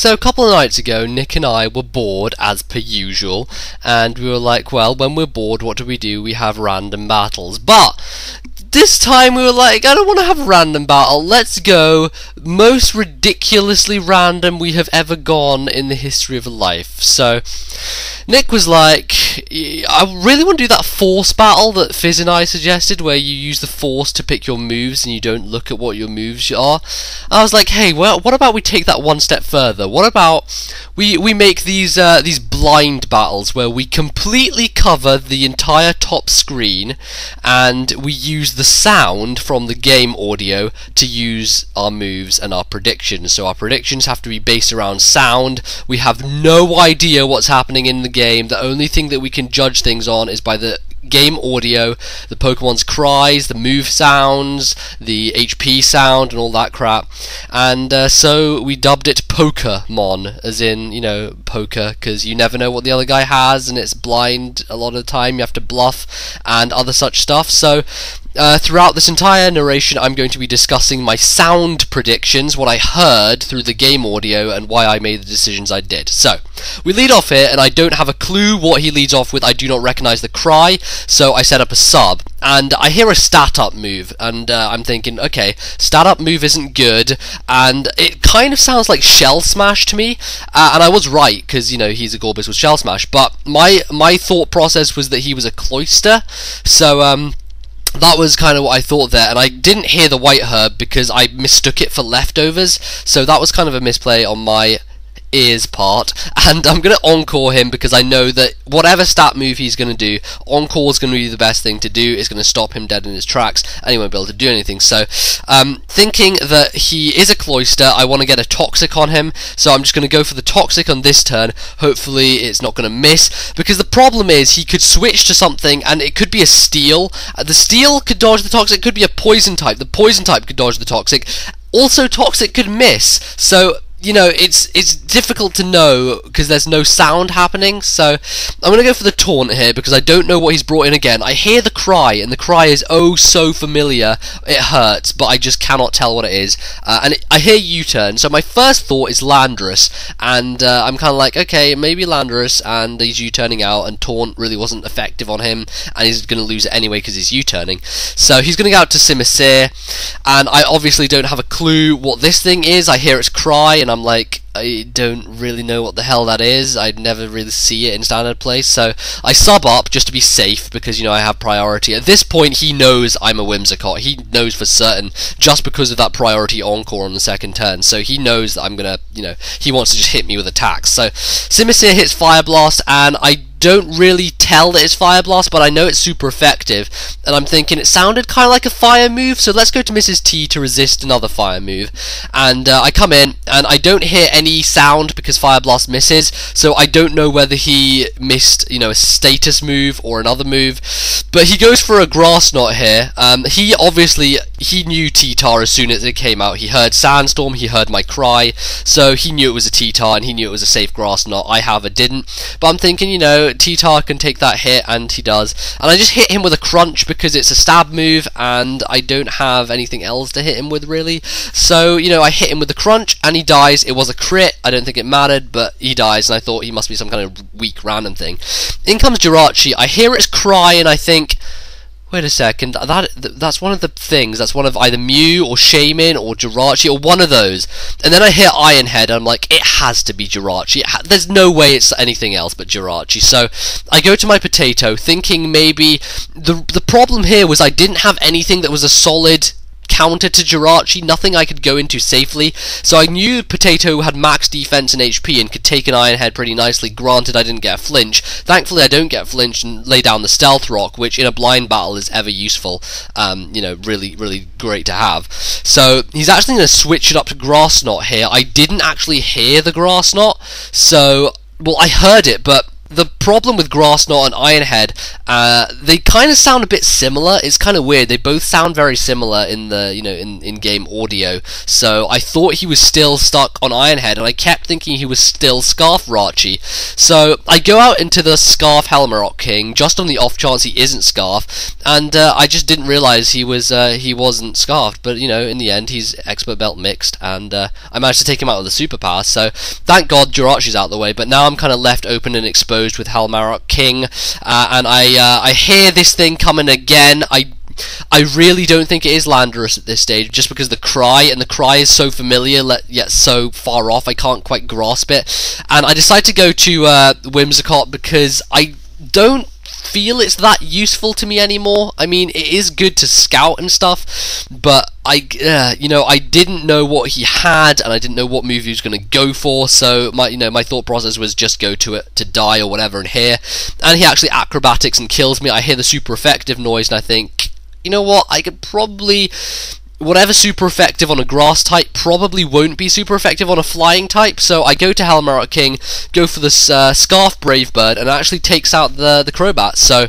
So a couple of nights ago, Nick and I were bored as per usual, and we were like, well, when we're bored, what do? We have random battles. But this time we were like, I don't want to have a random battle, let's go most ridiculously random we have ever gone in the history of life. So Nick was like, I really want to do that force battle that Fizz and I suggested, where you use the force to pick your moves and you don't look at what your moves are. I was like, hey, well, what about we take that one step further? What about we make these blind battles where we completely cover the entire top screen and we use the sound from the game audio to use our moves and our predictions. So our predictions have to be based around sound. We have no idea what's happening in the game. The only thing that we can judge things on is by the game audio, the Pokemon's cries, the move sounds, the HP sound, and all that crap. And so we dubbed it Pokemon, as in, you know, poker, because you never know what the other guy has, and it's blind a lot of the time. You have to bluff and other such stuff. So throughout this entire narration, I'm going to be discussing my sound predictions, what I heard through the game audio, and why I made the decisions I did. So, we lead off here, and I don't have a clue what he leads off with. I do not recognize the cry, so I set up a sub. And I hear a stat-up move, and I'm thinking, okay, stat-up move isn't good, and it kind of sounds like Shell Smash to me, and I was right, because, you know, he's a Gorbis with Shell Smash, but my thought process was that he was a Cloyster, so, that was kind of what I thought there, and I didn't hear the White Herb because I mistook it for Leftovers, so that was kind of a misplay on my ears part, and I'm going to encore him because I know that whatever stat move he's going to do, encore is going to be the best thing to do. It's going to stop him dead in his tracks, and he won't be able to do anything. So, thinking that he is a Cloyster, I want to get a Toxic on him, so I'm just going to go for the Toxic on this turn. Hopefully it's not going to miss, because the problem is he could switch to something, and it could be a Steel. The Steel could dodge the Toxic, it could be a Poison type. The Poison type could dodge the Toxic. Also, Toxic could miss, so you know, it's difficult to know because there's no sound happening, so I'm going to go for the Taunt here because I don't know what he's brought in again. I hear the cry, and the cry is oh so familiar, it hurts, but I just cannot tell what it is. I hear U-turn, so my first thought is Landorus, and I'm kind of like, okay, maybe Landorus, and he's U-turning out, and Taunt really wasn't effective on him, and he's going to lose it anyway because he's U-turning. So he's going to go out to Simisear, and I obviously don't have a clue what this thing is. I hear its cry, and I'm like, I don't really know what the hell that is. I'd never really see it in standard play, so I sub up just to be safe because, you know, I have priority. At this point, he knows I'm a Whimsicott. He knows for certain just because of that priority encore on the second turn, so he knows that I'm gonna, you know, he wants to just hit me with attacks. So Simisear hits Fire Blast, and I don't really tell that it's Fire Blast, but I know it's super effective, and I'm thinking it sounded kind of like a fire move, so let's go to Mrs. T to resist another fire move. And I come in, and I don't hear any sound because Fire Blast misses, so I don't know whether he missed, you know, a status move or another move, but he goes for a Grass Knot here. He knew T-Tar as soon as it came out. He heard Sandstorm, he heard my cry, so he knew it was a T-Tar, and he knew it was a safe Grass Knot. I, however, didn't, but I'm thinking, you know, T-Tar can take that hit, and he does. And I just hit him with a Crunch because it's a stab move, and I don't have anything else to hit him with, really. So, you know, I hit him with the Crunch, and he dies. It was a crit. I don't think it mattered, but he dies, and I thought he must be some kind of weak random thing. In comes Jirachi. I hear its cry, and I think, wait a second, that's one of the things. That's one of either Mew or Shaman or Jirachi or one of those. And then I hear Iron Head, and I'm like, it has to be Jirachi. There's no way it's anything else but Jirachi. So I go to my Potato, thinking maybe the problem here was I didn't have anything that was a solid counter to Jirachi, nothing I could go into safely, so I knew Potato had max defense and HP and could take an Iron Head pretty nicely. Granted, I didn't get a flinch. Thankfully, I don't get a flinch and lay down the Stealth Rock, which in a blind battle is ever useful. You know, really, really great to have. So he's actually going to switch it up to Grass Knot here. I didn't actually hear the Grass Knot, so, well, I heard it, but the problem with Grass Knot and Ironhead, they kind of sound a bit similar. It's kind of weird. They both sound very similar in the in-game audio. So I thought he was still stuck on Ironhead, and I kept thinking he was still Scarf Rachi. So I go out into the Scarf Helmarok King just on the off chance he isn't Scarf, and I just didn't realize he wasn't Scarfed. But in the end, he's Expert Belt mixed, and I managed to take him out with the Super Pass. So thank God Jirachi's out of the way. But now I'm kind of left open and exposed with Helmarok King, and I hear this thing coming again. I really don't think it is Landorus at this stage, just because the cry is so familiar yet so far off, I can't quite grasp it. And I decide to go to Whimsicott because I don't feel it's that useful to me anymore. I mean, it is good to scout and stuff, but I didn't know what he had, and I didn't know what move he was going to go for. So my thought process was just go to it to die or whatever. And he actually acrobatics and kills me. I hear the super effective noise, and I think, you know what? I could probably. Whatever's super effective on a grass type probably won't be super effective on a flying type, so I go to Helmarok King, go for the Scarf Brave Bird, and it actually takes out the Crobat. So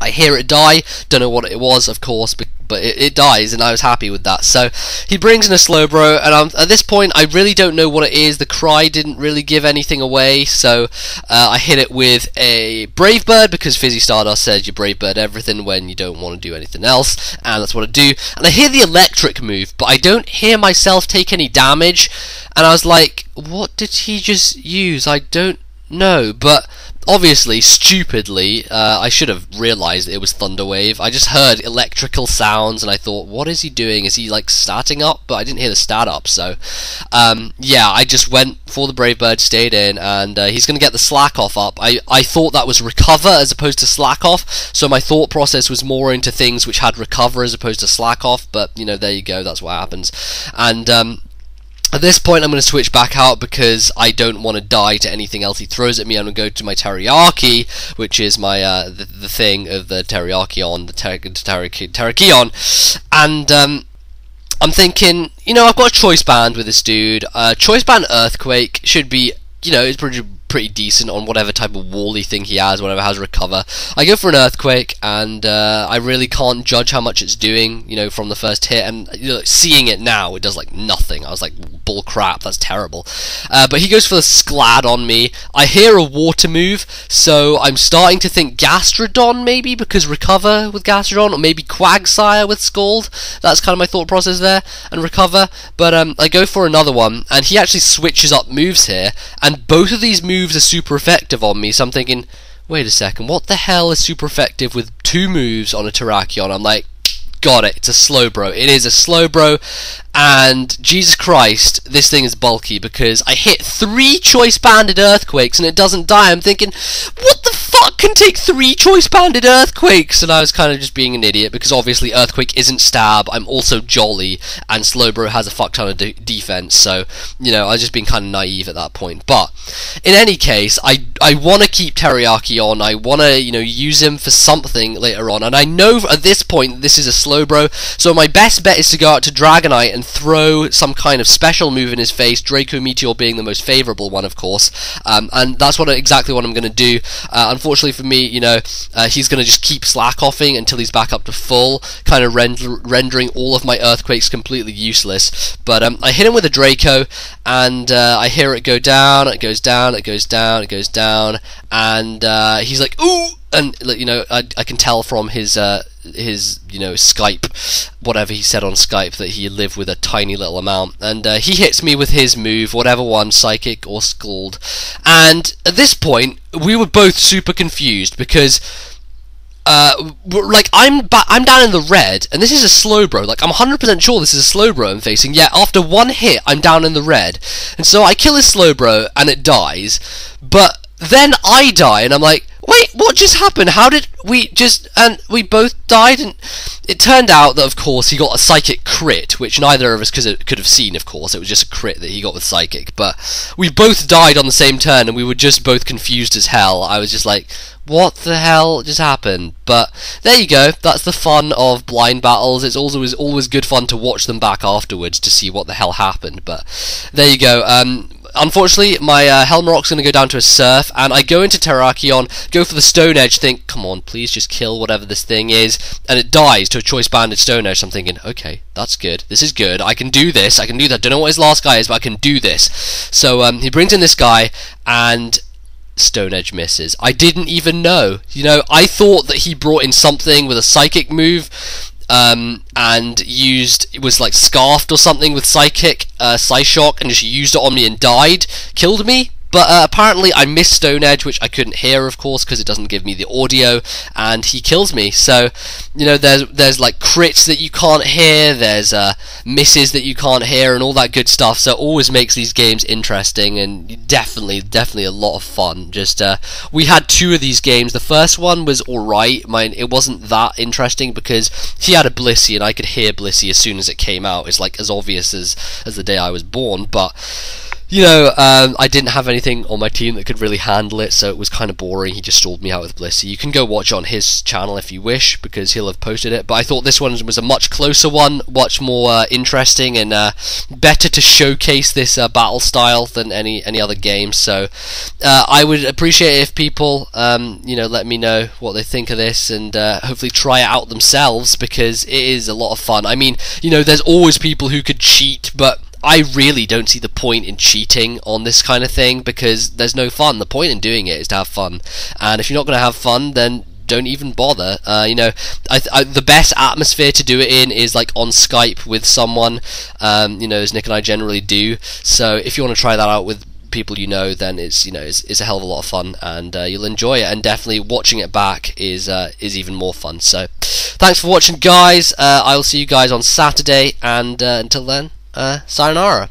I hear it die, don't know what it was, of course, but it dies, and I was happy with that. So he brings in a Slowbro, and at this point I really don't know what it is. The cry didn't really give anything away, so I hit it with a Brave Bird, because Fizzy Stardust says you Brave Bird everything when you don't want to do anything else, and that's what I do. And I hear the electric move, but I don't hear myself take any damage, and I was like, what did he just use? I don't know, but obviously, stupidly, I should have realised it was Thunder Wave. I just heard electrical sounds, and I thought, what is he doing? Is he, like, starting up? But I didn't hear the stat up, so, yeah, I just went for the Brave Bird, stayed in, and he's going to get the Slack Off up. I thought that was Recover as opposed to Slack Off, so my thought process was more into things which had Recover as opposed to Slack Off, but, there you go, that's what happens. And, at this point, I'm going to switch back out because I don't want to die to anything else he throws at me. I'm going to go to my Teriyaki, which is my the thing of the Teriyaki-on, the Teriyaki-on, and I'm thinking, I've got a Choice Band with this dude. Choice Band Earthquake should be, it's pretty decent on whatever type of wally thing he has, whatever has Recover. I go for an Earthquake, and I really can't judge how much it's doing, from the first hit, and seeing it now, it does like nothing. I was like, bull crap, that's terrible. But he goes for the Sklad on me. I hear a water move, so I'm starting to think Gastrodon maybe, because Recover with Gastrodon, or maybe Quagsire with Scald. That's kind of my thought process there, and Recover. But I go for another one, and he actually switches up moves here, and both of these moves are super effective on me, so I'm thinking, wait a second, what the hell is super effective with two moves on a Terrakion? I'm like, got it, it's a Slowbro. It is a Slowbro, and Jesus Christ, this thing is bulky, because I hit 3 Choice Banded Earthquakes and it doesn't die. I'm thinking, what the fuck can take 3 Choice Banded Earthquakes? And I was kind of just being an idiot, because obviously Earthquake isn't stab, I'm also jolly, and Slowbro has a fuck ton of defense, so, I was just being kind of naive at that point. But, in any case, I want to keep Teriyaki on, I want to, use him for something later on, and I know at this point this is a Slowbro, so my best bet is to go out to Dragonite and throw some kind of special move in his face, Draco Meteor being the most favourable one, of course, and that's exactly what I'm going to do. Unfortunately for me, he's going to just keep slack-offing until he's back up to full, kind of rendering all of my Earthquakes completely useless. But I hit him with a Draco, and I hear it go down, it goes down, it goes down, it goes down, and he's like, ooh! And I can tell from his Skype, whatever he said on Skype, that he lived with a tiny little amount, and he hits me with his move, whatever one, Psychic or Scald, and at this point we were both super confused, because like, I'm down in the red, and this is a Slowbro. Like, I'm 100% sure this is a Slowbro I'm facing, yet after one hit I'm down in the red, and so I kill his Slowbro and it dies, but then I die, and I'm like, wait, what just happened? How did we just... And we both died, and it turned out that, of course, he got a Psychic crit, which neither of us could have seen, of course. It was just a crit that he got with Psychic, but we both died on the same turn, and we were just both confused as hell. I was just like, what the hell just happened? But there you go, that's the fun of blind battles. It's always good fun to watch them back afterwards to see what the hell happened, but there you go. unfortunately, my Helm Rock's going to go down to a Surf, and I go into Terrakion, go for the Stone Edge, think, come on, please just kill whatever this thing is, and it dies to a Choice Banded Stone Edge. So I'm thinking, okay, that's good, this is good, I can do this, I can do that. Don't know what his last guy is, but I can do this. So he brings in this guy, and Stone Edge misses. I didn't even know. You know, I thought that he brought in something with a psychic move, and it was like scarfed or something with Psyshock, and just used it on me and killed me. But apparently I missed Stone Edge, which I couldn't hear, of course, because it doesn't give me the audio, and he kills me. So, you know, there's like crits that you can't hear, there's misses that you can't hear, and all that good stuff. So it always makes these games interesting, and definitely a lot of fun. Just we had 2 of these games. The first one was alright. It wasn't that interesting because he had a Blissey, and I could hear Blissey as soon as it came out. It's like as obvious as the day I was born, but you know, I didn't have anything on my team that could really handle it, so it was kind of boring. He just stalled me out with Blissey. You can go watch it on his channel if you wish, because he'll have posted it, but I thought this one was a much closer one, much more interesting, and better to showcase this battle style than any other game. So I would appreciate it if people, you know, let me know what they think of this, and hopefully try it out themselves, because it is a lot of fun. I mean, you know, there's always people who could cheat, but I really don't see the point in cheating on this kind of thing, because there's no fun. The point in doing it is to have fun, and if you're not going to have fun, then don't even bother. You know, the best atmosphere to do it in is like on Skype with someone, you know, as Nick and I generally do. So if you want to try that out with people you know, then it's a hell of a lot of fun, and you'll enjoy it, and definitely watching it back is even more fun. So thanks for watching, guys. I'll see you guys on Saturday, and until then, sayonara.